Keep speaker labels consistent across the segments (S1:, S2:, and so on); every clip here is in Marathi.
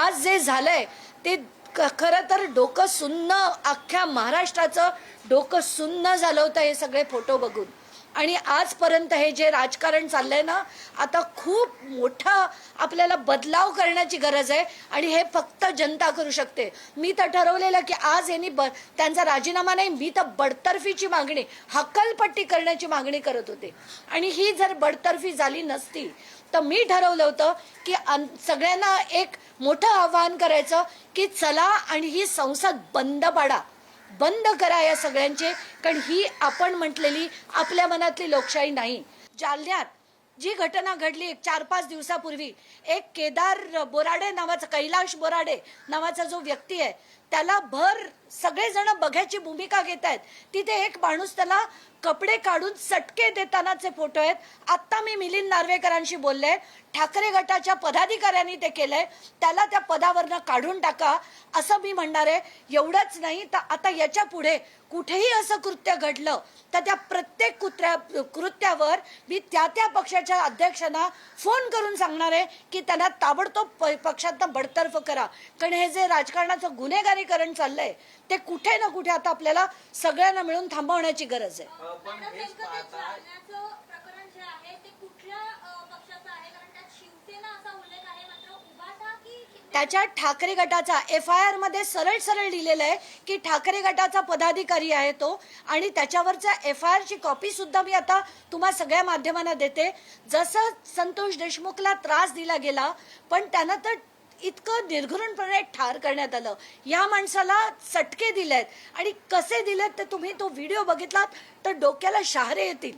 S1: आज जे झालंय ते खरं तर डोकं सुन्न, अख्ख्या महाराष्ट्राचं डोकं सुन्न झालं होतं हे सगळे फोटो बघून. आणि आजपर्यंत हे जे राजकारण चाललंय ना, आता खूप मोठा आपल्याला बदलाव करण्याची गरज आहे आणि हे फक्त जनता करू शकते. मी तर ठरवलेलं की आज यांनी त्यांचा राजीनामा नाही, मी तर बडतर्फीची मागणी, हक्कलपट्टी करण्याची मागणी करत होते. आणि ही जर बडतर्फी झाली नसती तर मी ठरवलं होतं की सगळ्यांना एक मोठं आवाहन करायचं की चला आणि ही संसद बंद पाडा, बंद करा या सगळ्यांचे. कारण ही आपण म्हटलेली आपल्या मनातली लोकशाही नाही. जालन्यात जी घटना घडली 4-5 दिवसापूर्वी, एक केदार बोराडे नावाचा, कैलाश बोराडे नावाचा जो व्यक्ती आहे, त्याला सगळेजण बघ्याची भूमिका घेत आहेत. तिथे एक माणूस त्याला कपडे काढून चटके देतानाचे फोटो आहेत. आत्ता मी मिलिंद नार्वेकरांशी बोलले, ठाकरे गटाच्या पदाधिकाऱ्यांनी ते केलंय, त्याला त्या पदावरनं काढून टाका असं मी म्हणणार आहे. एवढंच नाही तर आता याच्या पुढे कुठेही असं कृत्य घडलं तर त्या प्रत्येक कृत्यावर मी त्या पक्षाच्या अध्यक्षांना फोन करून सांगणार आहे की त्यांना ताबडतोब पक्षातनं बडतर्फ करा. कारण हे जे राजकारणाचं गुन्हेगारीकरण चाललंय ते कुठे ना कुठे आता आपल्याला सगळ्यांना मिळून थांबवण्याची गरज आहे. त्याच्या ठाकरे गटाचा FIR मध्ये सरळ लिहिलेलं आहे की ठाकरे गटाचा पदाधिकारी आहे तो, आणि त्याच्यावरच्या FIR ची कॉपी सुद्धा मी आता तुम्हा सगळ्या माध्यमांना देते. जसं संतोष देशमुखला त्रास दिला गेला, पण त्यानं तर इतकं निर्घृणपणे ठार करण्यात आलं. या माणसाला चटके दिलेत आणि कसे दिलेत ते तुम्ही तो व्हिडिओ बघितलात तर डोक्याला शहारे येतील,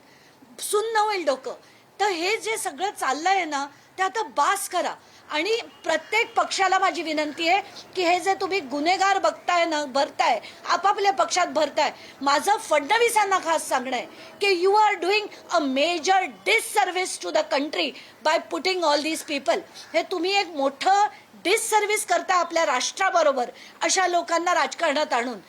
S1: सुन्न होईल डोकं. तर हे जे सगळं चाललंय ना ते आता बास करा. आणि प्रत्येक पक्षाला माझी विनंती आहे की हे जे तुम्ही गुन्हेगार बघताय ना, भरताय आपापल्या पक्षात भरताय, माझं फडणवीसांना खास सांगणं आहे की you are doing a major disservice to the country by putting all these people. हे तुम्ही एक मोठं डिससर्व्हिस करता आपल्या राष्ट्राबरोबर अशा लोकांना राजकारणात आणून.